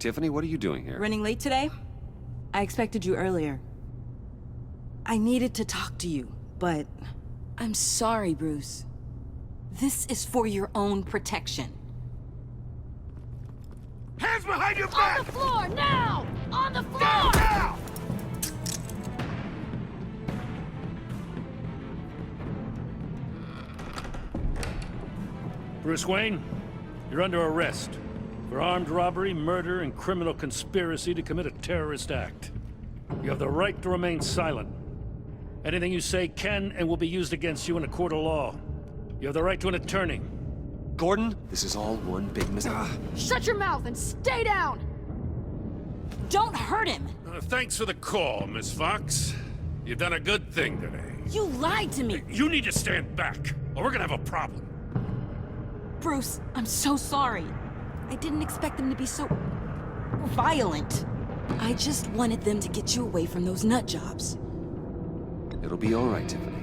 Tiffany, what are you doing here? Running late today? I expected you earlier. I needed to talk to you, but... I'm sorry, Bruce. This is for your own protection. Hands behind your back! On the floor, now! On the floor! Down, now! Bruce Wayne, you're under arrest for armed robbery, murder, and criminal conspiracy to commit a terrorist act. You have the right to remain silent. Anything you say can and will be used against you in a court of law. You have the right to an attorney. Gordon, this is all one big mistake. Shut your mouth and stay down! Don't hurt him! Thanks for the call, Miss Fox. You've done a good thing today. You lied to me! You need to stand back, or we're gonna have a problem. Bruce, I'm so sorry. I didn't expect them to be so... violent. I just wanted them to get you away from those nut jobs. It'll be all right, Tiffany.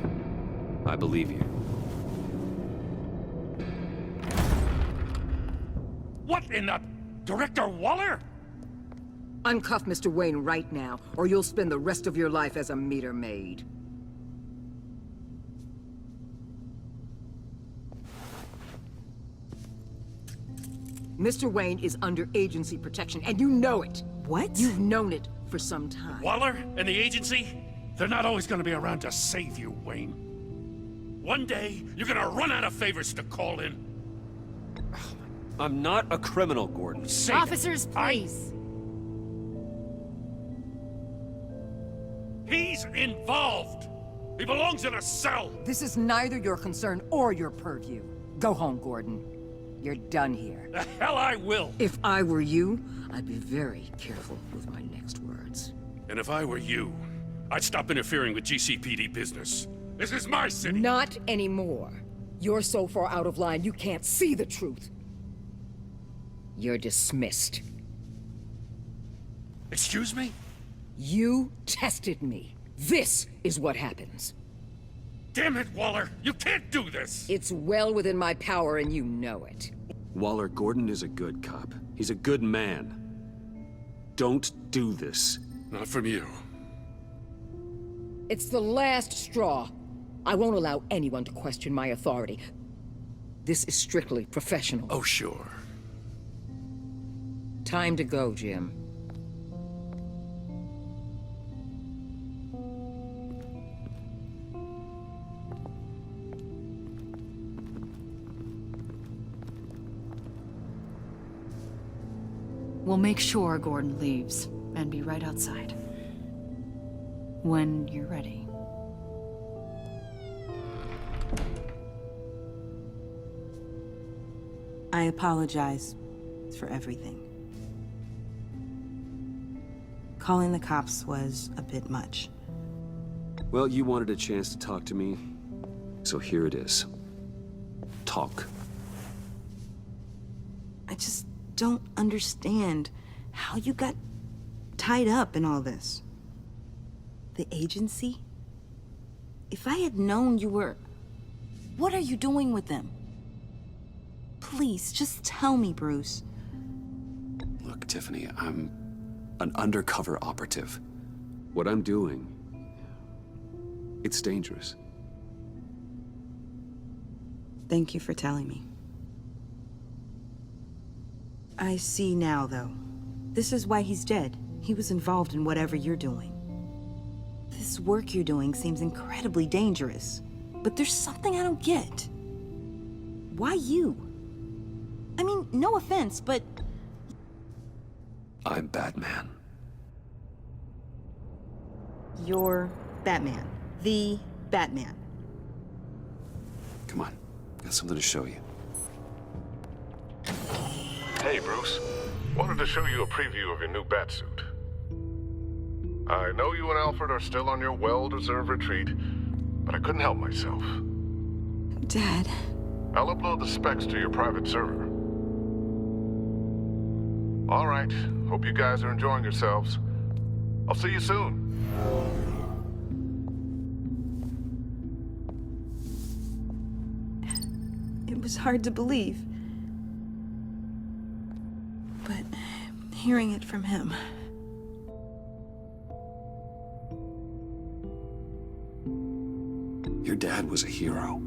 I believe you. What in the... Director Waller? Uncuff Mr. Wayne right now, or you'll spend the rest of your life as a meter maid. Mr. Wayne is under agency protection, and you know it. What? You've known it for some time. Waller and the agency? They're not always gonna be around to save you, Wayne. One day, you're gonna run out of favors to call in. I'm not a criminal, Gordon. Say that. Officers, please. He's involved! He belongs in a cell! This is neither your concern or your purview. Go home, Gordon. You're done here. The hell I will! If I were you, I'd be very careful with my next words. And if I were you, I'd stop interfering with GCPD business. This is my city! Not anymore. You're so far out of line, you can't see the truth. You're dismissed. Excuse me? You tested me. This is what happens. Damn it, Waller! You can't do this! It's well within my power and you know it. Waller, Gordon is a good cop. He's a good man. Don't do this. Not from you. It's the last straw. I won't allow anyone to question my authority. This is strictly professional. Oh, sure. Time to go, Jim. We'll make sure Gordon leaves, and be right outside. When you're ready. I apologize for everything. Calling the cops was a bit much. Well, you wanted a chance to talk to me, so here it is. Talk. I just don't understand how you got tied up in all this. The agency? If I had known you were... What are you doing with them? Please, just tell me, Bruce. Look, Tiffany, I'm an undercover operative. What I'm doing, it's dangerous. Thank you for telling me. I see now, though. This is why he's dead. He was involved in whatever you're doing. This work you're doing seems incredibly dangerous. But there's something I don't get. Why you? I mean, no offense, but... I'm Batman. You're Batman. The Batman. Come on, got something to show you. Hey, Bruce. Wanted to show you a preview of your new Batsuit. I know you and Alfred are still on your well-deserved retreat, but I couldn't help myself. Dad. I'll upload the specs to your private server. All right. Hope you guys are enjoying yourselves. I'll see you soon. It was hard to believe. But hearing it from him. Your dad was a hero.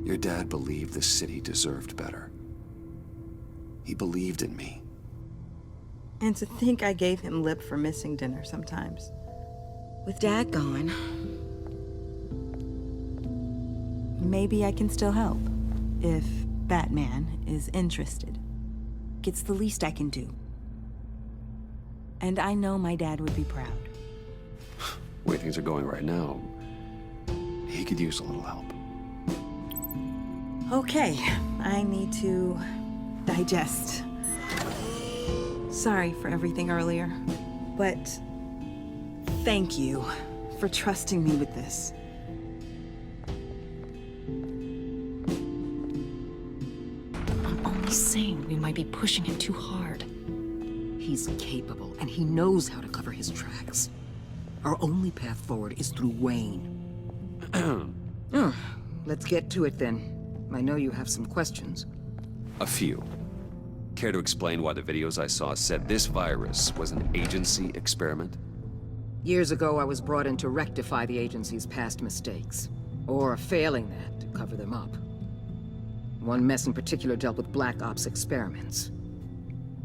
Your dad believed the city deserved better. He believed in me. And to think I gave him lip for missing dinner sometimes. With Dad gone, maybe I can still help. If Batman is interested. It's the least I can do. And I know my dad would be proud. The way things are going right now, he could use a little help. Okay, I need to digest. Sorry for everything earlier, but thank you for trusting me with this. I'm only saying we might be pushing him too hard. He's capable, and he knows how to cover his tracks. Our only path forward is through Wayne. Let's get to it then. I know you have some questions. A few. Care to explain why the videos I saw said this virus was an agency experiment? Years ago, I was brought in to rectify the agency's past mistakes. Or failing that, to cover them up. One mess in particular dealt with Black Ops experiments.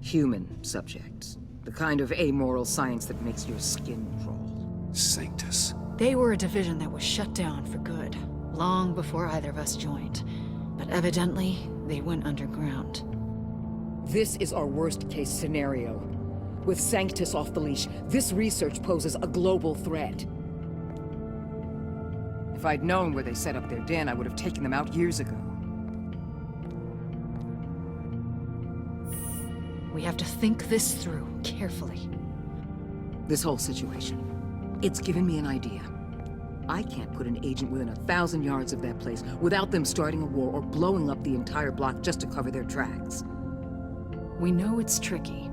Human subjects. The kind of amoral science that makes your skin crawl. Sanctus. They were a division that was shut down for good, long before either of us joined. But evidently, they went underground. This is our worst-case scenario. With Sanctus off the leash, this research poses a global threat. If I'd known where they set up their den, I would have taken them out years ago. We have to think this through carefully. This whole situation, it's given me an idea. I can't put an agent within 1,000 yards of that place without them starting a war or blowing up the entire block just to cover their tracks. We know it's tricky,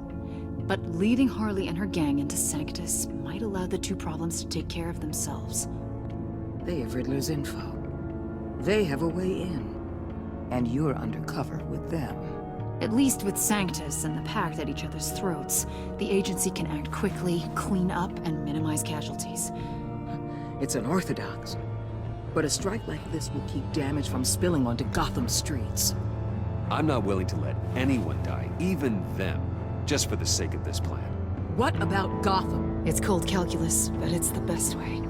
but leading Harley and her gang into Sanctus might allow the two problems to take care of themselves. They have Riddler's info. They have a way in. And you're undercover with them. At least with Sanctus and the Pact at each other's throats, the agency can act quickly, clean up, and minimize casualties. It's unorthodox. But a strike like this will keep damage from spilling onto Gotham streets. I'm not willing to let anyone die, even them, just for the sake of this plan. What about Gotham? It's cold calculus, but it's the best way.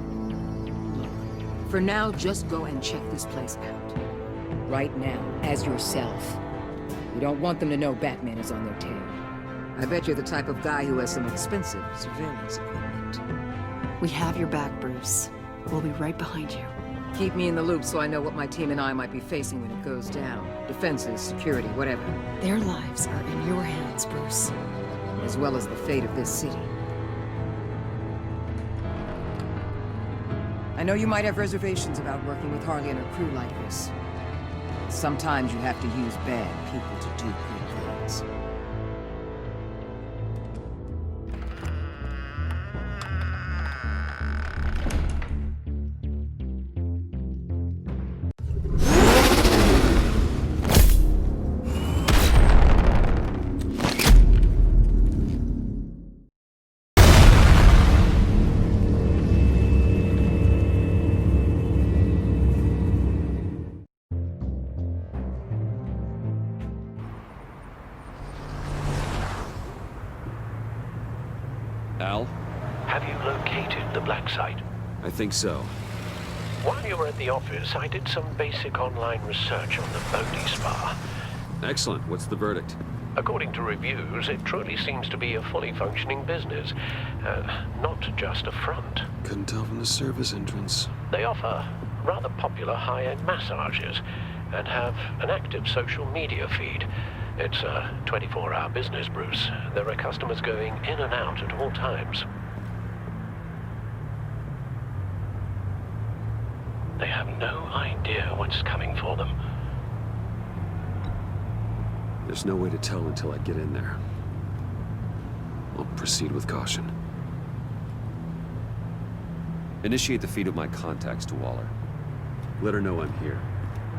For now, just go and check this place out. Right now, as yourself. You don't want them to know Batman is on their tail. I bet you're the type of guy who has some expensive surveillance equipment. We have your back, Bruce. We'll be right behind you. Keep me in the loop so I know what my team and I might be facing when it goes down. Defenses, security, whatever. Their lives are in your hands, Bruce. As well as the fate of this city. I know you might have reservations about working with Harley and her crew like this. Sometimes you have to use bad people to do good things. Al? Have you located the black site? I think so. While you were at the office, I did some basic online research on the Bodhi Spa. Excellent. What's the verdict? According to reviews, it truly seems to be a fully functioning business, not just a front. Couldn't tell from the service entrance. They offer rather popular high-end massages and have an active social media feed. It's a 24-hour business, Bruce. There are customers going in and out at all times. They have no idea what's coming for them. There's no way to tell until I get in there. I'll proceed with caution. Initiate the feed of my contacts to Waller. Let her know I'm here.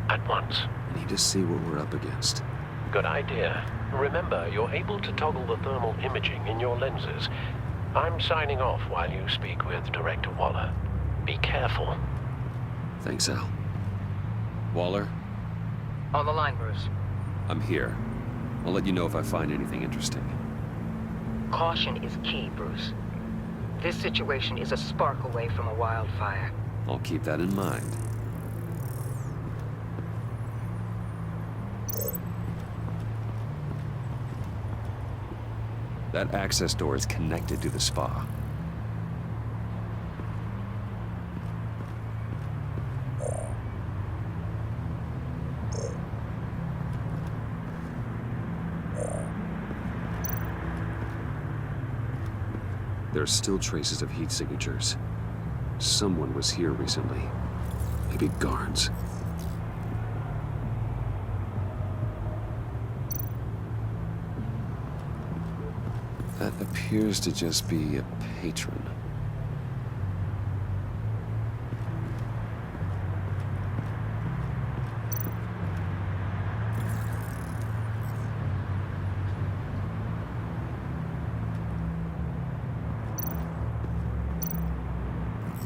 At once. I need to see what we're up against. Good idea. Remember, you're able to toggle the thermal imaging in your lenses. I'm signing off while you speak with Director Waller. Be careful. Thanks, Al. Waller, On the line, Bruce. I'm here. I'll let you know if I find anything interesting. Caution is key, Bruce. This situation is a spark away from a wildfire. I'll keep that in mind. That access door is connected to the spa. There are still traces of heat signatures. Someone was here recently. Maybe guards. That appears to just be a patron.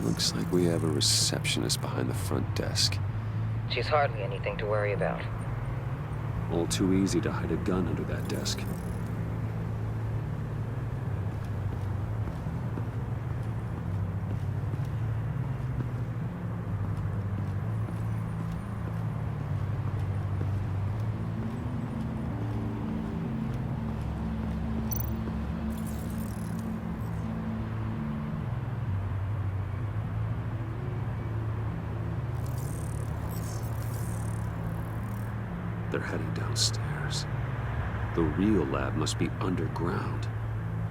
Looks like we have a receptionist behind the front desk. She's hardly anything to worry about. All too easy to hide a gun under that desk. They're heading downstairs. The real lab must be underground.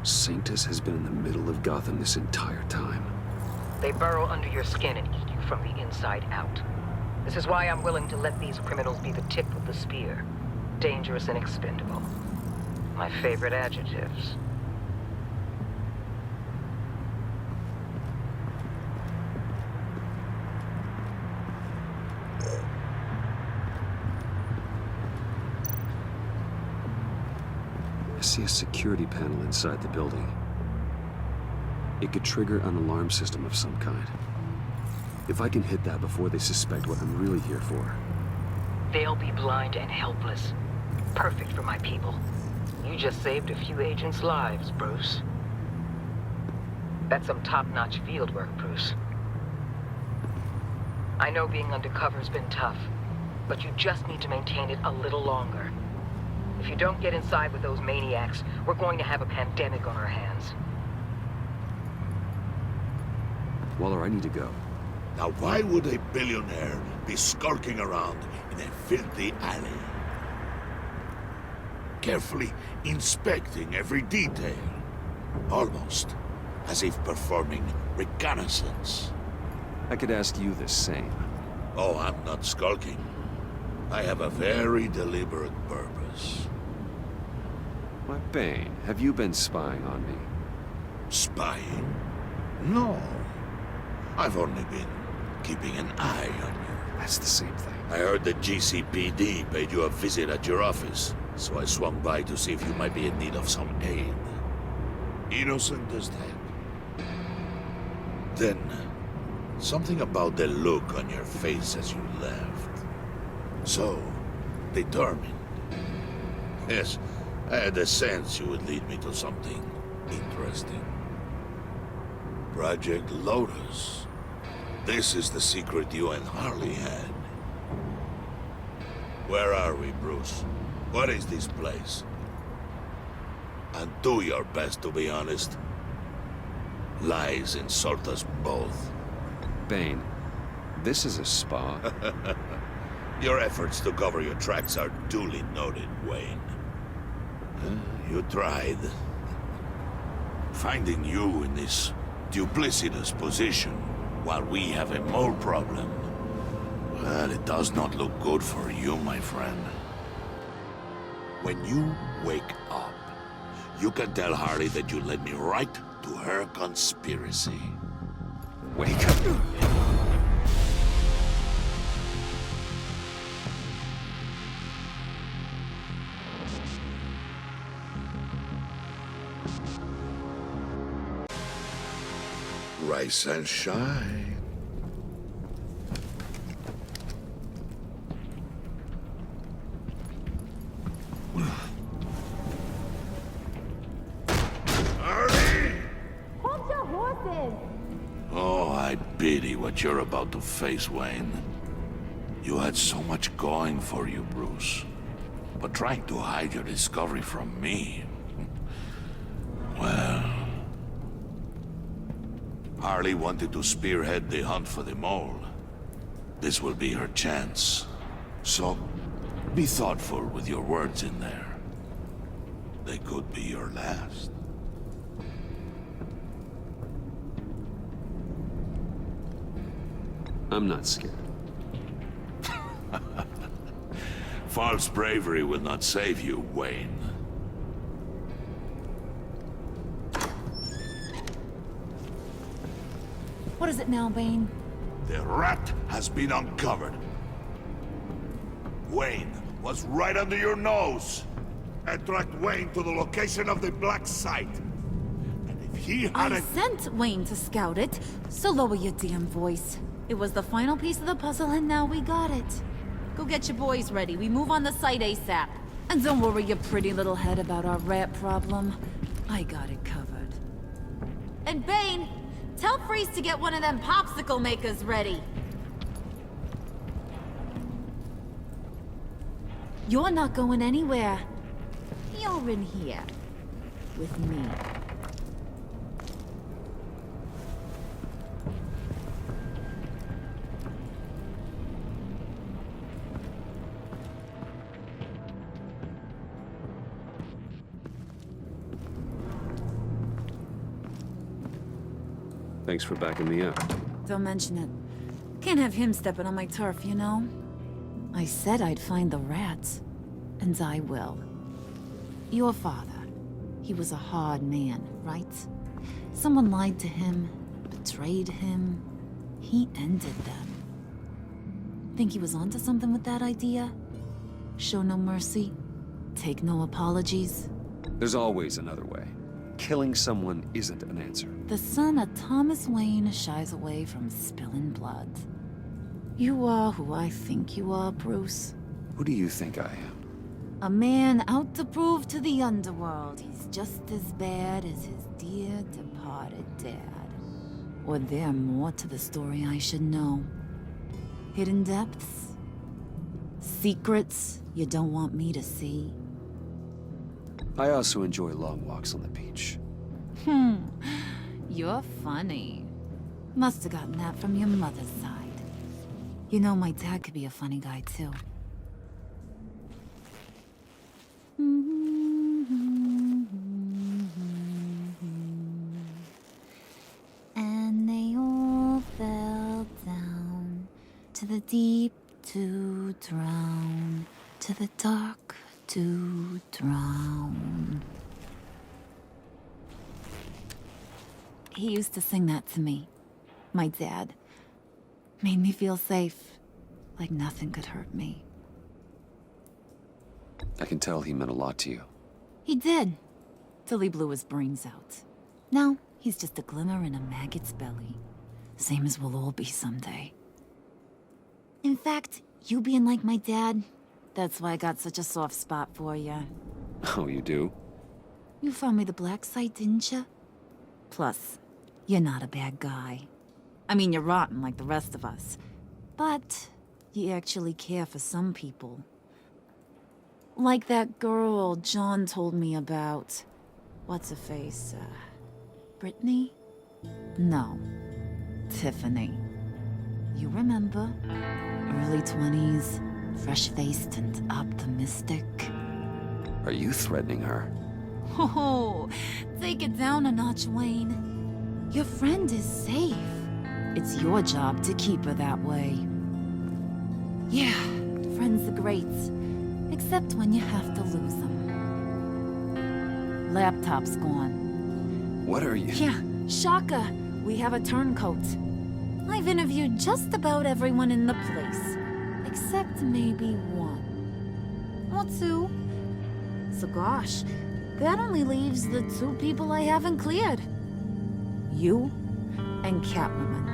Sanctus has been in the middle of Gotham this entire time. They burrow under your skin and eat you from the inside out. This is why I'm willing to let these criminals be the tip of the spear. Dangerous and expendable. My favorite adjectives. I see a security panel inside the building. It could trigger an alarm system of some kind. If I can hit that before they suspect what I'm really here for. They'll be blind and helpless. Perfect for my people. You just saved a few agents' lives, Bruce. That's some top-notch field work, Bruce. I know being undercover's been tough, but you just need to maintain it a little longer. If you don't get inside with those maniacs, we're going to have a pandemic on our hands. Waller, I need to go. Now why would a billionaire be skulking around in a filthy alley? Carefully inspecting every detail. Almost as if performing reconnaissance. I could ask you the same. Oh, I'm not skulking. I have a very deliberate purpose. Why, Bane, have you been spying on me? Spying? No. I've only been keeping an eye on you. That's the same thing. I heard the GCPD paid you a visit at your office, so I swung by to see if you might be in need of some aid. Innocent as that. Then, something about the look on your face as you left. So, determined. Yes, I had a sense you would lead me to something interesting. Project Lotus. This is the secret you and Harley had. Where are we, Bruce? What is this place? And do your best to be honest. Lies insult us both. Bane, this is a spa. Your efforts to cover your tracks are duly noted, Wayne. You tried. Finding you in this duplicitous position while we have a mole problem. Well, it does not look good for you, my friend. When you wake up, you can tell Harley that you led me right to her conspiracy. Wake up. Rise and shine. Hold your horses! Oh, I pity what you're about to face, Wayne. You had so much going for you, Bruce. But trying to hide your discovery from me... Well... Harley wanted to spearhead the hunt for the mole. This will be her chance. So, be thoughtful with your words in there. They could be your last. I'm not scared. False bravery will not save you, Wayne. What is it now, Bane? The rat has been uncovered. Wayne was right under your nose. I tracked Wayne to the location of the black site. And if he had I sent Wayne to scout it, so lower your damn voice. It was the final piece of the puzzle, and now we got it. Go get your boys ready. We move on the site ASAP. And don't worry your pretty little head about our rat problem. I got it covered. And Bane, tell Freeze to get one of them popsicle makers ready. You're not going anywhere. You're in here. With me. Thanks for backing me up. Don't mention it. Can't have him stepping on my turf, you know? I said I'd find the rats. And I will. Your father. He was a hard man, right? Someone lied to him, betrayed him. He ended them. Think he was onto something with that idea? Show no mercy? Take no apologies? There's always another way. Killing someone isn't an answer. The son of Thomas Wayne shies away from spilling blood. You are who I think you are, Bruce. Who do you think I am? A man out to prove to the underworld he's just as bad as his dear departed dad. Or there more to the story I should know. Hidden depths? Secrets you don't want me to see? I also enjoy long walks on the beach. You're funny. Must have gotten that from your mother's side. You know, my dad could be a funny guy, too. And they all fell down to the deep to drown, to the dark to drown. He used to sing that to me. My dad. Made me feel safe. Like nothing could hurt me. I can tell he meant a lot to you. He did. Till he blew his brains out. Now, he's just a glimmer in a maggot's belly. Same as we'll all be someday. In fact, you being like my dad, that's why I got such a soft spot for you. Oh, you do? You found me the black site, didn't you? Plus, you're not a bad guy. I mean, you're rotten like the rest of us. But you actually care for some people. Like that girl John told me about. What's her face? Brittany? No. Tiffany. You remember? Early 20s, fresh-faced and optimistic. Are you threatening her? Oh, take it down a notch, Wayne. Your friend is safe. It's your job to keep her that way. Yeah, friends are great. Except when you have to lose them. Laptop's gone. What are you? Yeah, shocker. We have a turncoat. I've interviewed just about everyone in the place. Except maybe one. Or two. So gosh, that only leaves the two people I haven't cleared. You and Catwoman.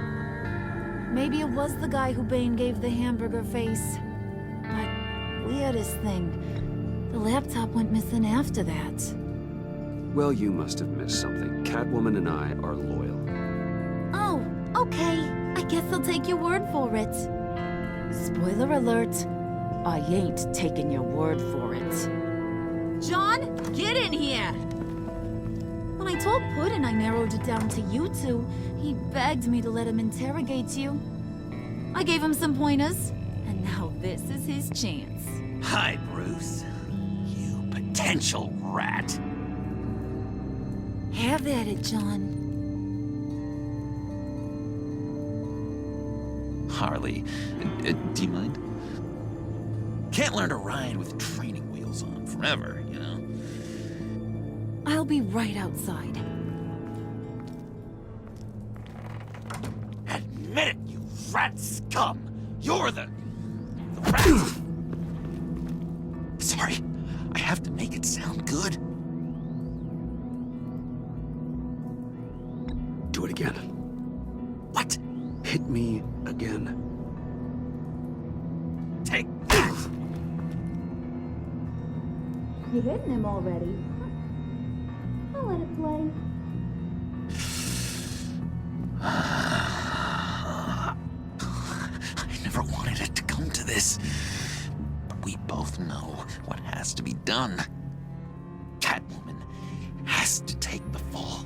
Maybe it was the guy who Bane gave the hamburger face. But weirdest thing, the laptop went missing after that. Well, you must have missed something. Catwoman and I are loyal. Oh, okay. I guess I'll take your word for it. Spoiler alert, I ain't taking your word for it. John, get in here! When I told Puddin' I narrowed it down to you two, he begged me to let him interrogate you. I gave him some pointers, and now this is his chance. Hi, Bruce. You potential rat. Have at it, John. Harley, do you mind? Can't learn to ride with training wheels on forever, you know? I'll be right outside. Admit it, you rat scum! You're the rat! Sorry, I have to make it sound good. Do it again. What? Hit me again. Take that! You hitting him already? I'll let it play. I never wanted it to come to this. But we both know what has to be done. Catwoman has to take the fall.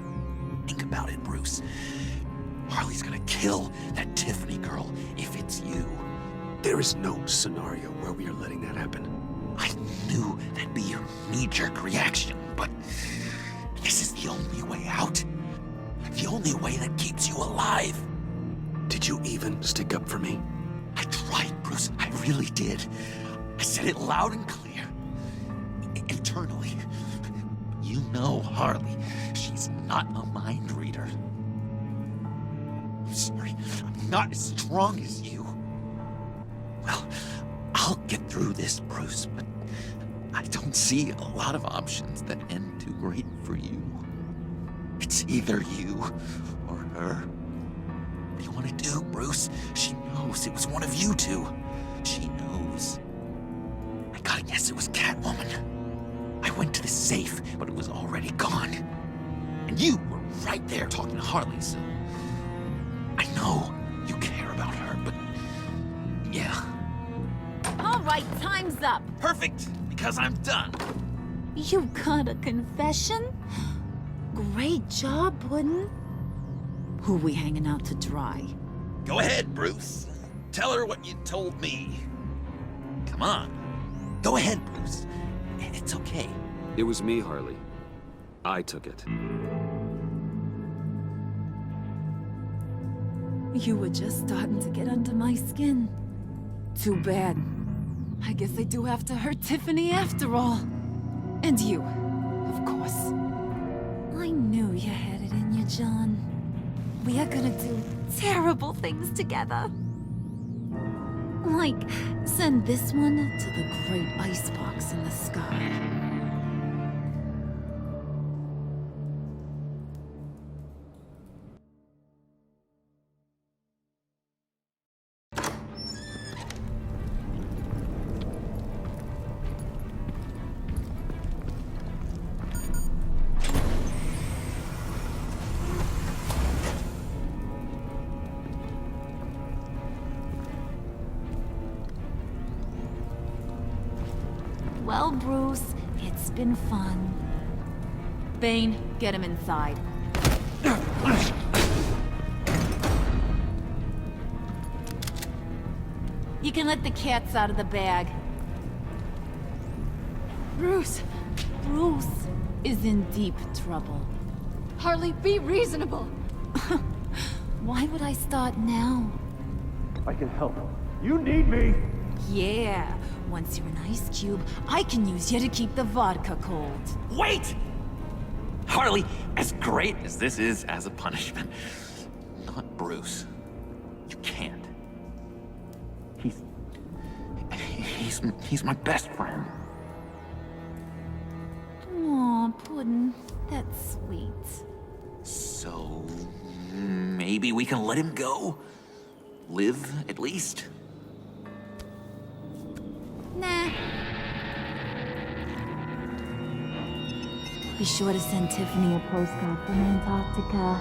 Think about it, Bruce. Harley's gonna kill that Tiffany girl if it's you. There is no scenario where we are letting that happen. I knew that'd be your knee-jerk reaction, but this is the only way out. The only way that keeps you alive. Did you even stick up for me? I tried, Bruce. I really did. I said it loud and clear. Internally. You know Harley. She's not a mind reader. I'm sorry. I'm not as strong as you. Well, I'll get through this, Bruce, but I don't see a lot of options that end too great for you. It's either you or her. What do you want to do, Bruce? She knows it was one of you two. She knows. I gotta guess it was Catwoman. I went to the safe, but it was already gone. And you were right there talking to Harley, so... I know you care about her, but... yeah. All right, time's up. Perfect, because I'm done. You got a confession? Great job, Puddin'. Who we hanging out to dry? Go ahead, Bruce. Tell her what you told me. Come on. Go ahead, Bruce. It's okay. It was me, Harley. I took it. You were just starting to get under my skin. Too bad. I guess I do have to hurt Tiffany after all. And you, of course. I knew you had it in you, John. We are gonna do terrible things together. Like, send this one to the great icebox in the sky. Well, Bruce, it's been fun. Bane, get him inside. You can let the cats out of the bag. Bruce! Bruce is in deep trouble. Harley, be reasonable! Why would I start now? I can help. You need me! Yeah, once you're an ice cube, I can use you to keep the vodka cold. Wait! Harley, as great as this is as a punishment, not Bruce. You can't. He's my best friend. Aw, Puddin', that's sweet. So maybe we can let him go? Live, at least? Nah. Be sure to send Tiffany a postcard from Antarctica.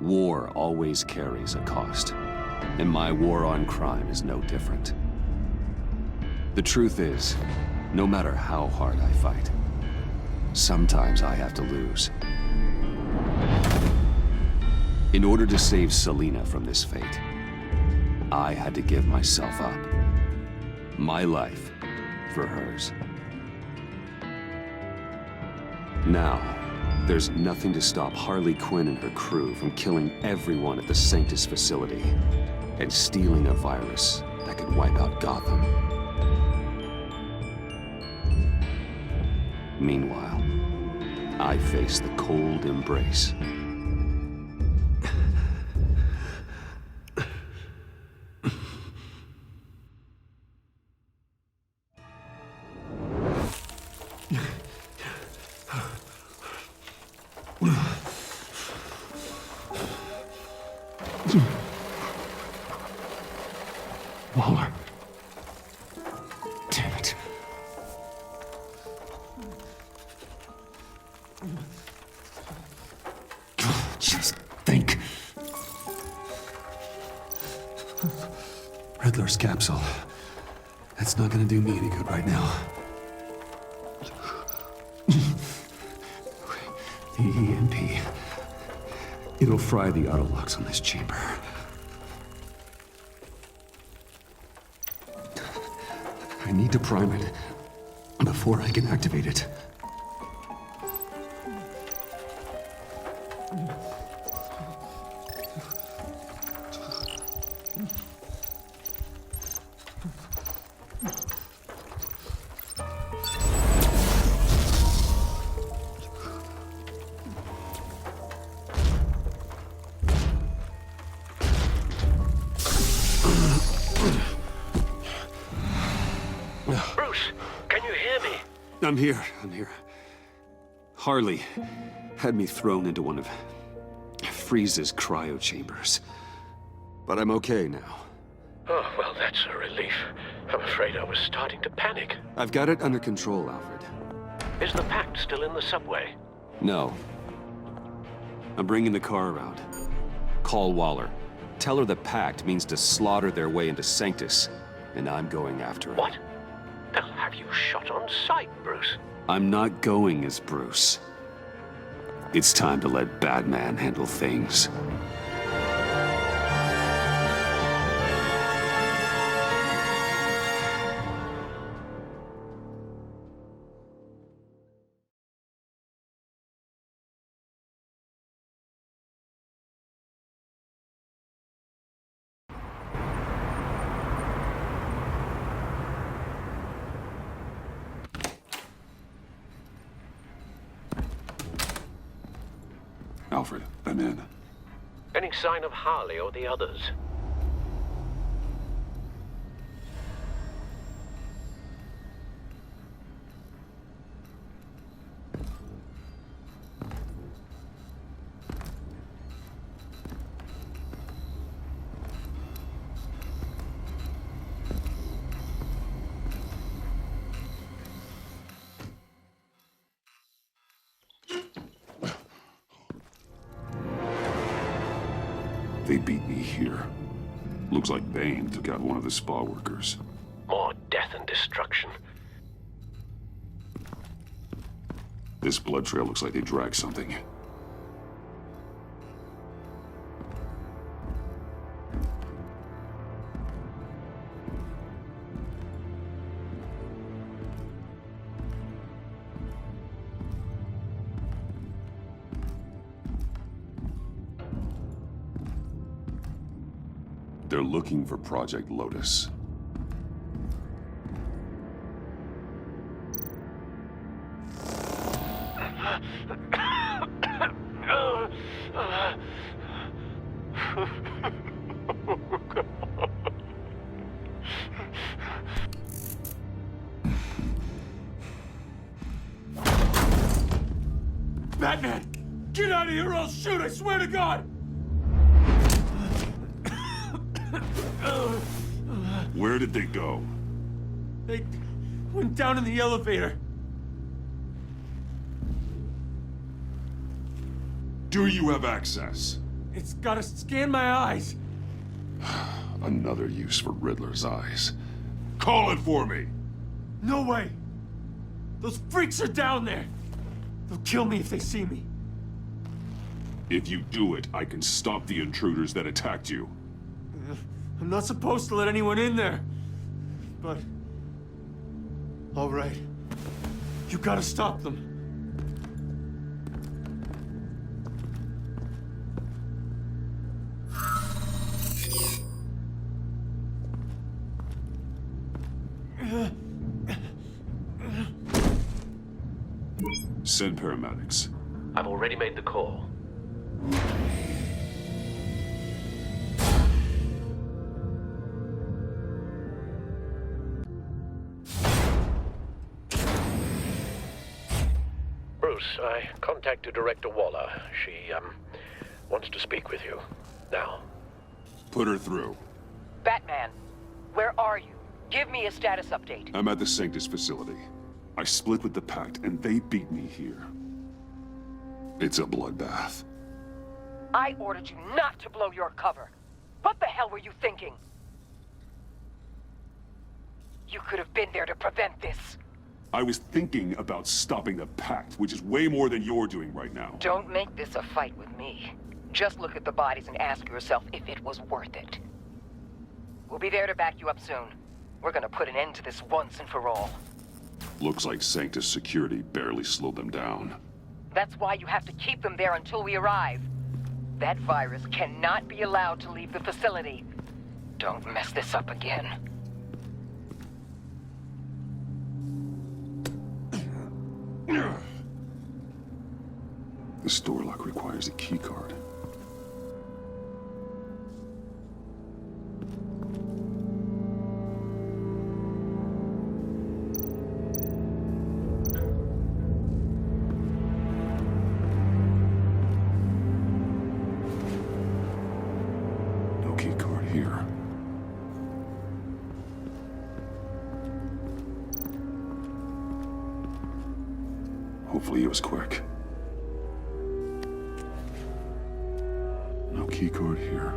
War always carries a cost, and my war on crime is no different. The truth is, no matter how hard I fight, sometimes I have to lose. In order to save Selina from this fate, I had to give myself up. My life for hers. Now, there's nothing to stop Harley Quinn and her crew from killing everyone at the Sanctus facility and stealing a virus that could wipe out Gotham. Meanwhile, I face the cold embrace. Waller. Damn it. Just think. Riddler's capsule. That's not gonna do me any good right now. The EMP. It'll fry the auto locks on this chamber. I need to prime it before I can activate it. Bruce, can you hear me? I'm here. Harley had me thrown into one of Freeze's cryo chambers. But I'm okay now. Oh, well, that's a relief. I'm afraid I was starting to panic. I've got it under control, Alfred. Is the Pact still in the subway? No. I'm bringing the car around. Call Waller. Tell her the Pact means to slaughter their way into Sanctus, and I'm going after it. What? They'll have you shot on sight, Bruce. I'm not going as Bruce. It's time to let Batman handle things. Alfred, I'm in. Any sign of Harley or the others? They beat me here. Looks like Bane took out one of the spa workers. More death and destruction. This blood trail looks like they dragged something. They're looking for Project Lotus. Batman! Get out of here or I'll shoot, I swear to God! Where did they go? They went down in the elevator. Do you have access? It's gotta scan my eyes. Another use for Riddler's eyes. Call it for me! No way! Those freaks are down there! They'll kill me if they see me. If you do it, I can stop the intruders that attacked you. I'm not supposed to let anyone in there. But... all right. You gotta stop them. Send paramedics. I've already made the call. Bruce, I contacted Director Waller. She, wants to speak with you. Now. Put her through. Batman, where are you? Give me a status update. I'm at the Sanctus facility. I split with the Pact, and they beat me here. It's a bloodbath. I ordered you not to blow your cover. What the hell were you thinking? You could have been there to prevent this. I was thinking about stopping the Pact, which is way more than you're doing right now. Don't make this a fight with me. Just look at the bodies and ask yourself if it was worth it. We'll be there to back you up soon. We're gonna put an end to this once and for all. Looks like Sanctus security barely slowed them down. That's why you have to keep them there until we arrive. That virus cannot be allowed to leave the facility. Don't mess this up again. This door lock requires a keycard. No keycard here. Hopefully it was quick. No keycard here.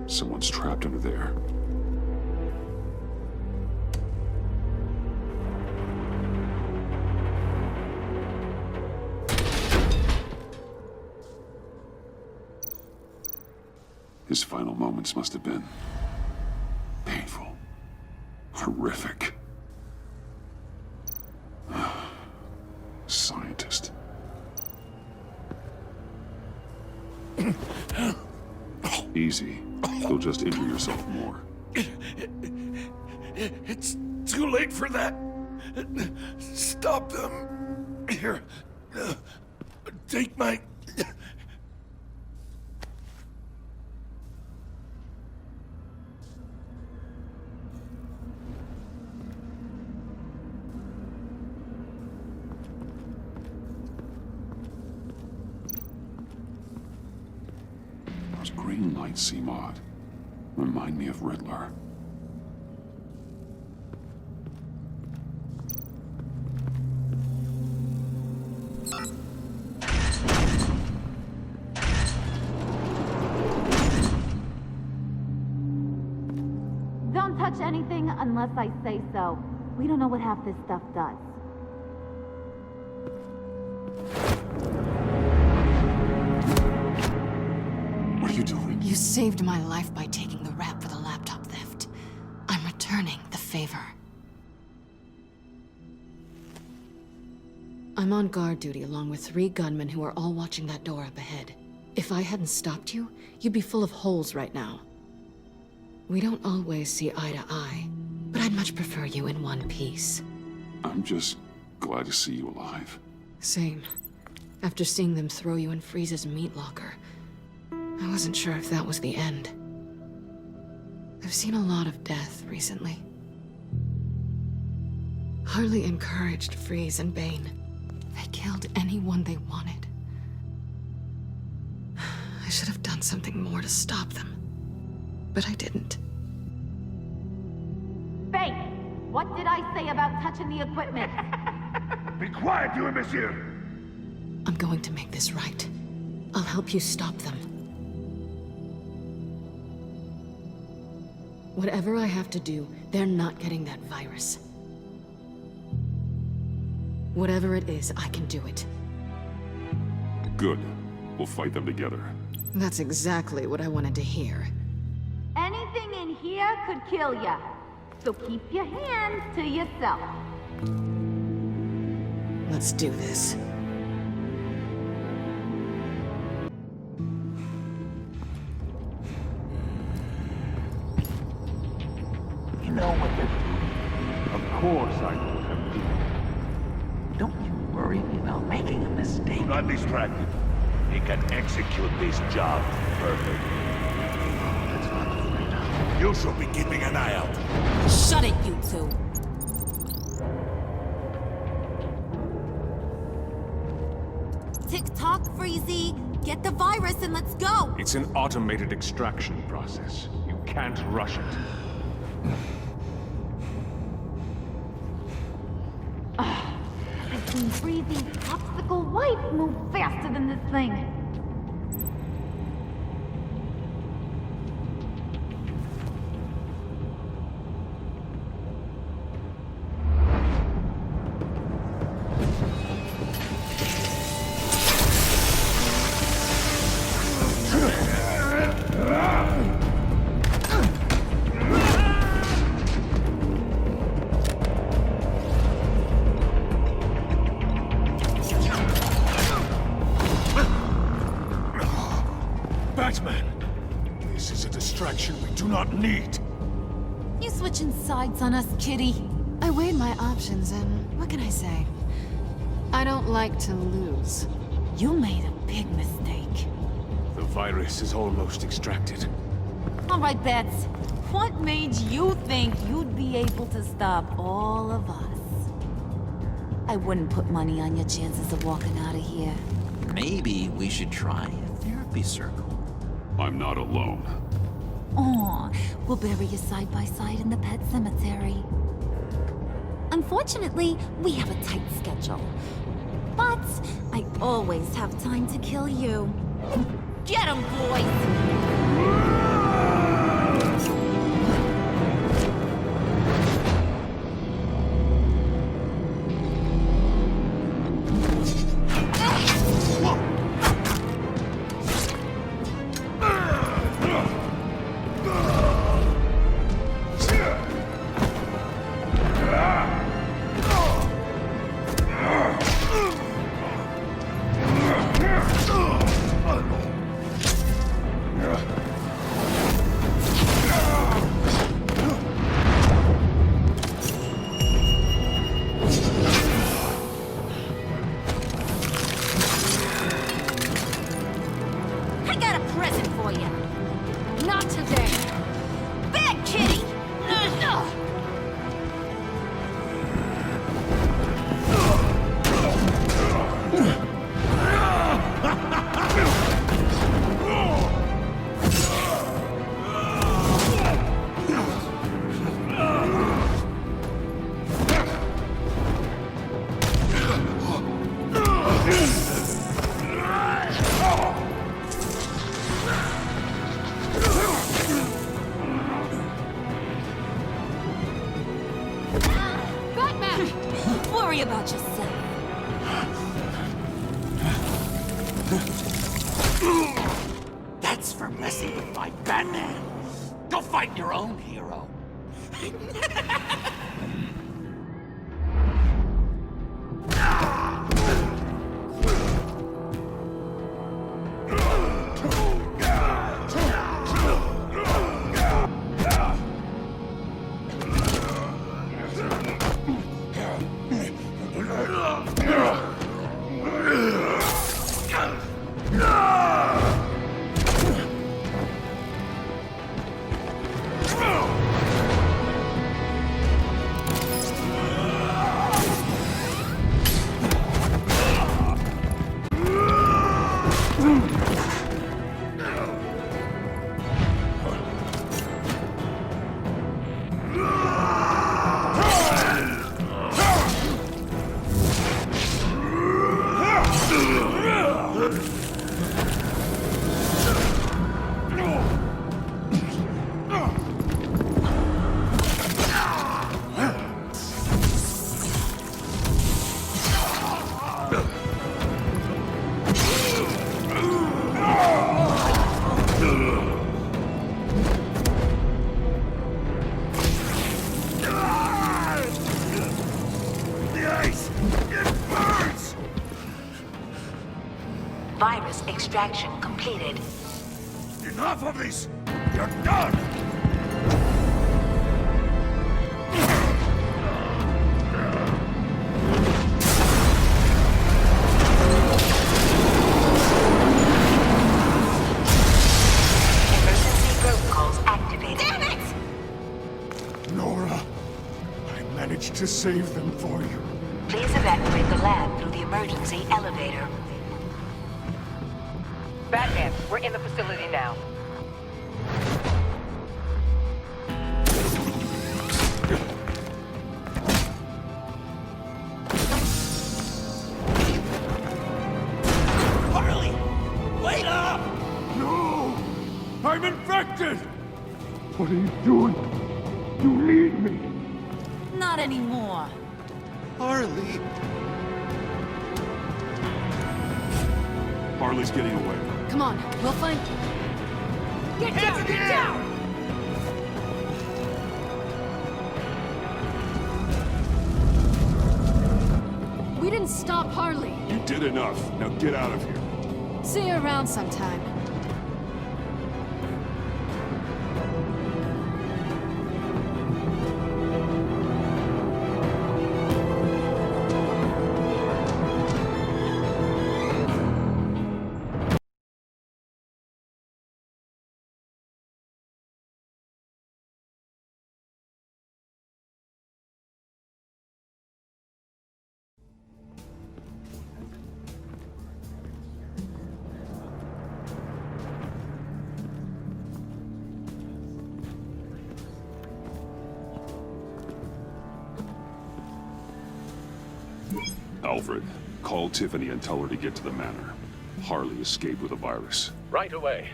Someone's trapped under there. His final moments must have been painful, horrific. Scientist. Easy. You'll just injure yourself more. It's too late for that. Stop them. Here. Take my... Those green lights seem odd. Remind me of Riddler. Don't touch anything unless I say so. We don't know what half this stuff does. What are you doing? You saved my life by taking the rap for the laptop theft. I'm returning the favor. I'm on guard duty along with 3 gunmen who are all watching that door up ahead. If I hadn't stopped you, you'd be full of holes right now. We don't always see eye to eye, but I'd much prefer you in one piece. I'm just glad to see you alive. Same. After seeing them throw you in Freeze's meat locker, I wasn't sure if that was the end. I've seen a lot of death recently. Harley encouraged Freeze and Bane. They killed anyone they wanted. I should have done something more to stop them. But I didn't. Bane, what did I say about touching the equipment? Be quiet, you imbecile! I'm going to make this right. I'll help you stop them. Whatever I have to do, they're not getting that virus. Whatever it is, I can do it. Good. We'll fight them together. That's exactly what I wanted to hear. Anything in here could kill ya. So keep your hands to yourself. Let's do this. You know what you're doing. Of course I know what I'm doing. Don't you worry about making a mistake. Do not distract him. He can execute this job perfectly. Let's not do right now. You should be keeping an eye out. Shut it, you two. Tick-tock, Freezy. Get the virus and let's go. It's an automated extraction process. You can't rush it. I've seen Freezy's popsicle wife move faster than this thing. Batman! This is a distraction we do not need. You switching sides on us, kitty? I weighed my options and what can I say? I don't like to lose. You made a big mistake. The virus is almost extracted. All right, Bats. What made you think you'd be able to stop all of us? I wouldn't put money on your chances of walking out of here. Maybe we should try a therapy circle. I'm not alone. Aw, we'll bury you side by side in the pet cemetery. Unfortunately, we have a tight schedule. But I always have time to kill you. Get 'em, boys! I got a present for you. Not today. Bad kitty! Batman! Worry about yourself. That's for messing with my Batman. Go fight your own hero. Virus extraction completed. Enough of this! You're done! Emergency protocols activated. Damn it! Nora, I managed to save them for you. Please evacuate the lab through the emergency elevator. Batman, we're in the facility now. Harley! Wait up! No! I'm infected! What are you doing? You need me! Not anymore. Harley! Harley's getting away. Come on, we'll find you. Get down! Get down! We didn't stop Harley. You did enough. Now get out of here. See you around sometime. Alfred, call Tiffany and tell her to get to the manor. Harley escaped with a virus. Right away.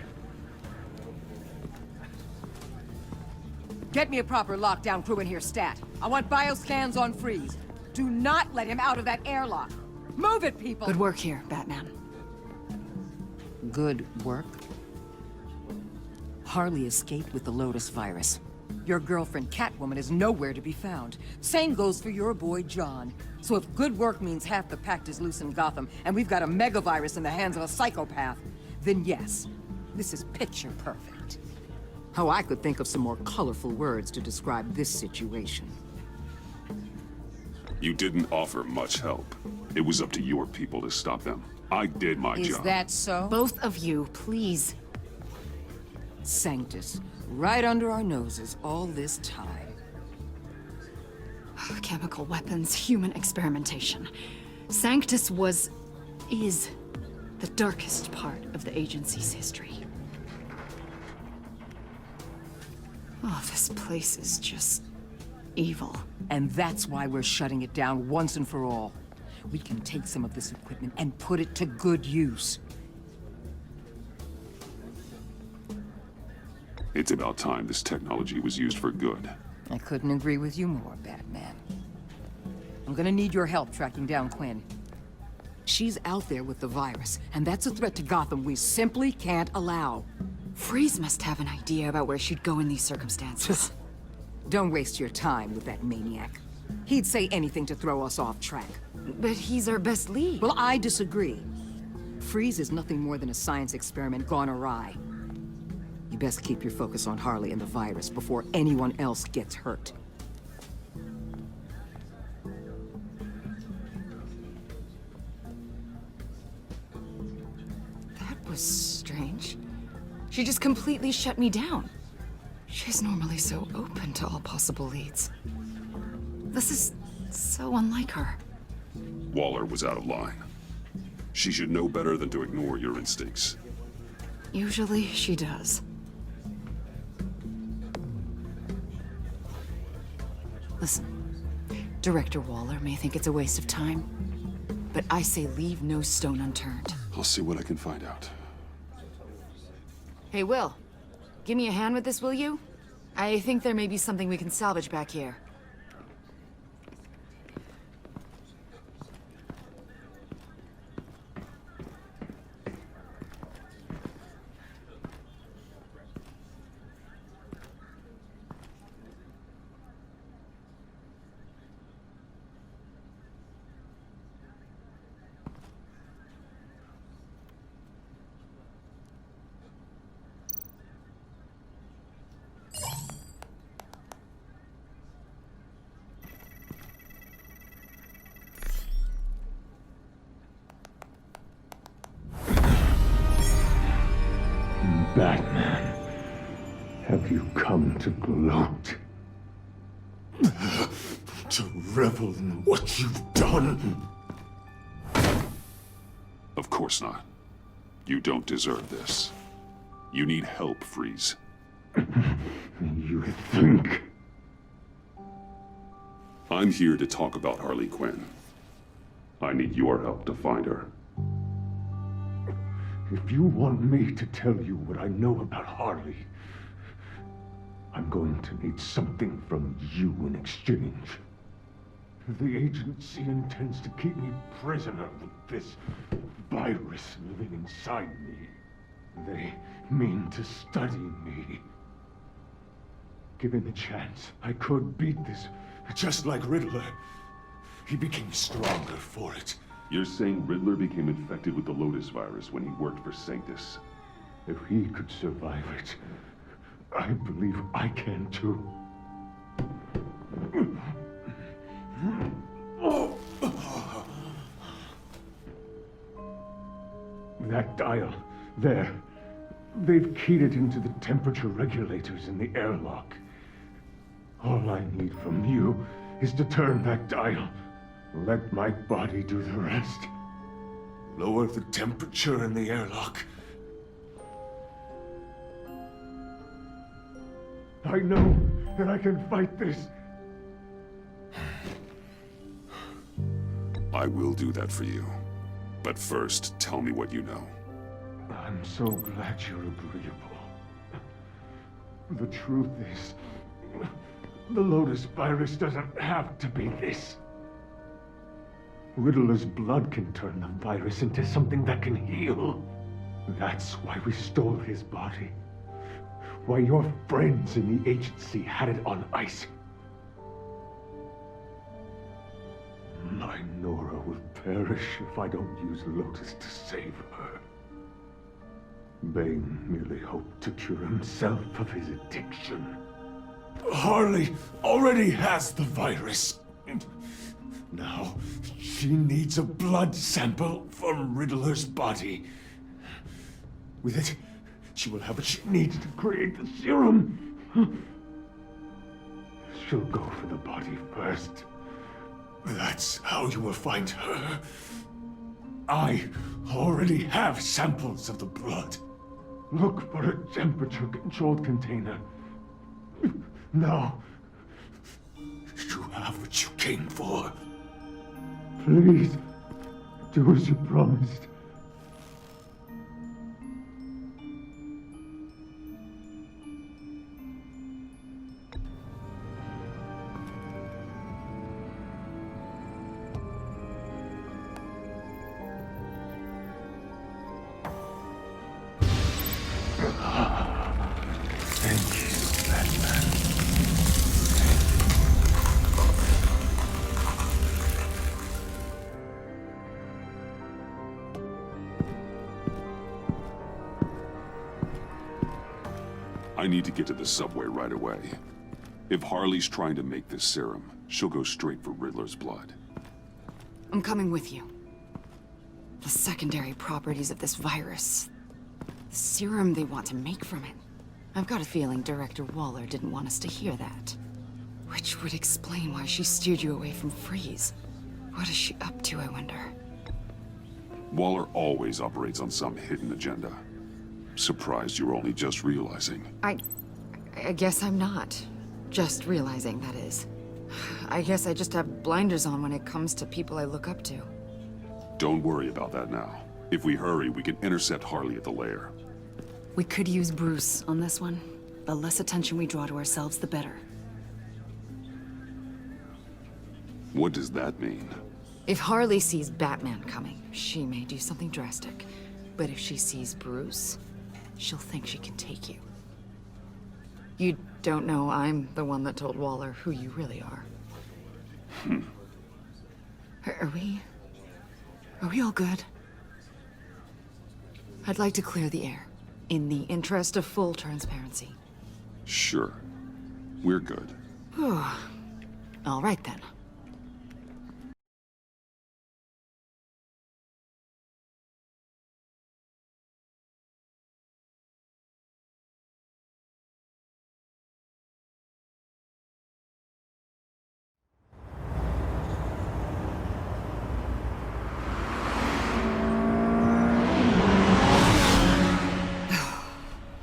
Get me a proper lockdown crew in here, stat. I want bioscans on Freeze. Do not let him out of that airlock. Move it, people! Good work here, Batman. Good work? Harley escaped with the Lotus virus. Your girlfriend, Catwoman, is nowhere to be found. Same goes for your boy, John. So if good work means half the pact is loose in Gotham, and we've got a megavirus in the hands of a psychopath, then yes, this is picture perfect. Oh, I could think of some more colorful words to describe this situation. You didn't offer much help. It was up to your people to stop them. I did my job. Is that so? Both of you, please. Sanctus, right under our noses all this time. Chemical weapons, human experimentation. Sanctus is the darkest part of the agency's history. Oh, this place is just evil. And that's why we're shutting it down once and for all. We can take some of this equipment and put it to good use. It's about time this technology was used for good. I couldn't agree with you more, Batman. I'm gonna need your help tracking down Quinn. She's out there with the virus, and that's a threat to Gotham we simply can't allow. Freeze must have an idea about where she'd go in these circumstances. Don't waste your time with that maniac. He'd say anything to throw us off track. But he's our best lead. Well, I disagree. Freeze is nothing more than a science experiment gone awry. You best keep your focus on Harley and the virus before anyone else gets hurt. That was strange. She just completely shut me down. She's normally so open to all possible leads. This is so unlike her. Waller was out of line. She should know better than to ignore your instincts. Usually, she does. Listen, Director Waller may think it's a waste of time, but I say leave no stone unturned. I'll see what I can find out. Hey, Will. Give me a hand with this, will you? I think there may be something we can salvage back here. Batman, have you come to gloat? To revel in what you've done? Of course not. You don't deserve this. You need help, Freeze. You think? I'm here to talk about Harley Quinn. I need your help to find her. If you want me to tell you what I know about Harley, I'm going to need something from you in exchange. The agency intends to keep me prisoner with this virus living inside me. They mean to study me. Given the chance, I could beat this, just like Riddler. He became stronger for it. You're saying Riddler became infected with the Lotus virus when he worked for Sanctus? If he could survive it, I believe I can too. That dial, there. They've keyed it into the temperature regulators in the airlock. All I need from you is to turn that dial. Let my body do the rest. Lower the temperature in the airlock. I know that I can fight this. I will do that for you. But first, tell me what you know. I'm so glad you're agreeable. The truth is, the Lotus virus doesn't have to be this. Riddler's blood can turn the virus into something that can heal. That's why we stole his body. Why your friends in the agency had it on ice. My Nora will perish if I don't use Lotus to save her. Bane merely hoped to cure himself of his addiction. Harley already has the virus. Now, she needs a blood sample from Riddler's body. With it, she will have what she needs to create the serum. She'll go for the body first. That's how you will find her. I already have samples of the blood. Look for a temperature-controlled container. Now, you have what you came for. Please, do as you promised. Thank you, Batman. I need to get to the subway right away. If Harley's trying to make this serum, she'll go straight for Riddler's blood. I'm coming with you. The secondary properties of this virus. The serum they want to make from it. I've got a feeling Director Waller didn't want us to hear that. Which would explain why she steered you away from Freeze. What is she up to, I wonder? Waller always operates on some hidden agenda. Surprised you're only just realizing. I guess I'm not. Just realizing, that is. I guess I just have blinders on when it comes to people I look up to. Don't worry about that now. If we hurry, we can intercept Harley at the lair. We could use Bruce on this one. The less attention we draw to ourselves, the better. What does that mean? If Harley sees Batman coming, she may do something drastic. But if she sees Bruce, she'll think she can take you. You don't know I'm the one that told Waller who you really are. Are we all good? I'd like to clear the air, in the interest of full transparency. Sure. We're good. All right then.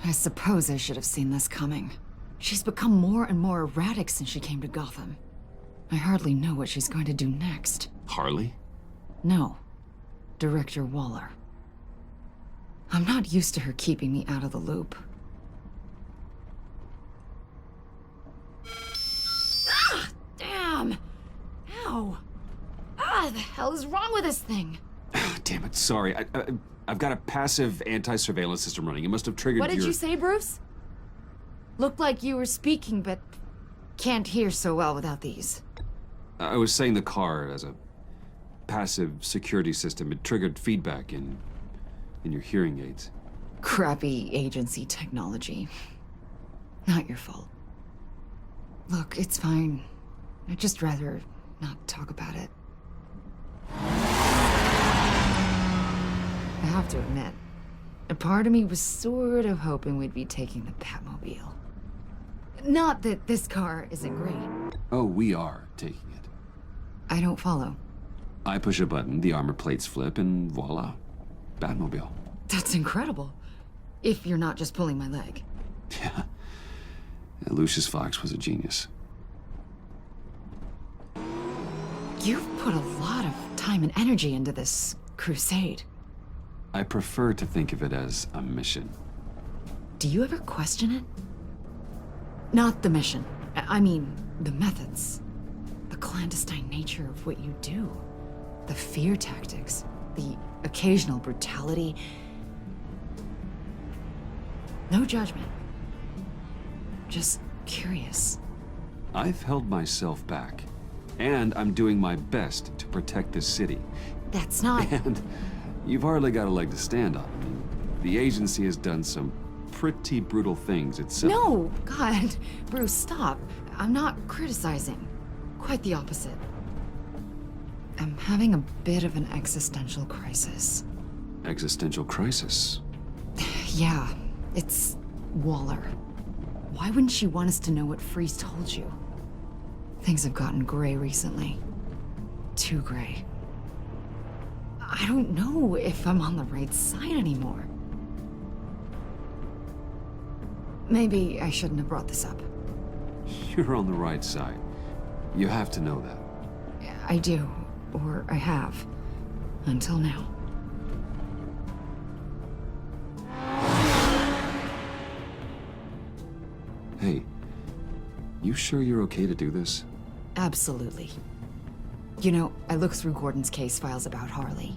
I suppose I should have seen this coming. She's become more and more erratic since she came to Gotham. I hardly know what she's going to do next. Harley? No. Director Waller. I'm not used to her keeping me out of the loop. Ah! Damn! Ow! Ah, the hell is wrong with this thing? Damn it, sorry. I've got a passive anti-surveillance system running. It must have triggered What did your... you say, Bruce? Looked like you were speaking, but can't hear so well without these. I was saying the car as a passive security system. It triggered feedback in your hearing aids. Crappy agency technology. Not your fault. Look, it's fine. I'd just rather not talk about it. I have to admit, a part of me was sort of hoping we'd be taking the Batmobile. Not that this car isn't great. Oh, we are taking it. I don't follow. I push a button, the armor plates flip, and voila. Batmobile. That's incredible. If you're not just pulling my leg. Yeah. Lucius Fox was a genius. You've put a lot of time and energy into this crusade. I prefer to think of it as a mission. Do you ever question it? Not the mission. I mean, the methods. The clandestine nature of what you do. The fear tactics. The occasional brutality. No judgment. Just curious. I've held myself back. And I'm doing my best to protect this city. That's not... And you've hardly got a leg to stand on. I mean, the agency has done some pretty brutal things itself. No! God, Bruce, stop. I'm not criticizing. Quite the opposite. I'm having a bit of an existential crisis. Existential crisis? Yeah, it's Waller. Why wouldn't she want us to know what Freeze told you? Things have gotten gray recently. Too gray. I don't know if I'm on the right side anymore. Maybe I shouldn't have brought this up. You're on the right side. You have to know that. I do, or I have, until now. Hey, you sure you're okay to do this? Absolutely. You know, I looked through Gordon's case files about Harley.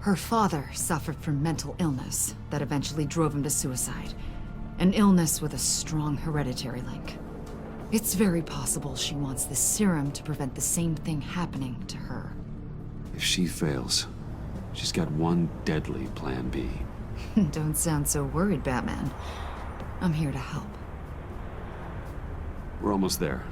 Her father suffered from mental illness that eventually drove him to suicide. An illness with a strong hereditary link. It's very possible she wants this serum to prevent the same thing happening to her. If she fails, she's got one deadly plan B. Don't sound so worried, Batman. I'm here to help. We're almost there.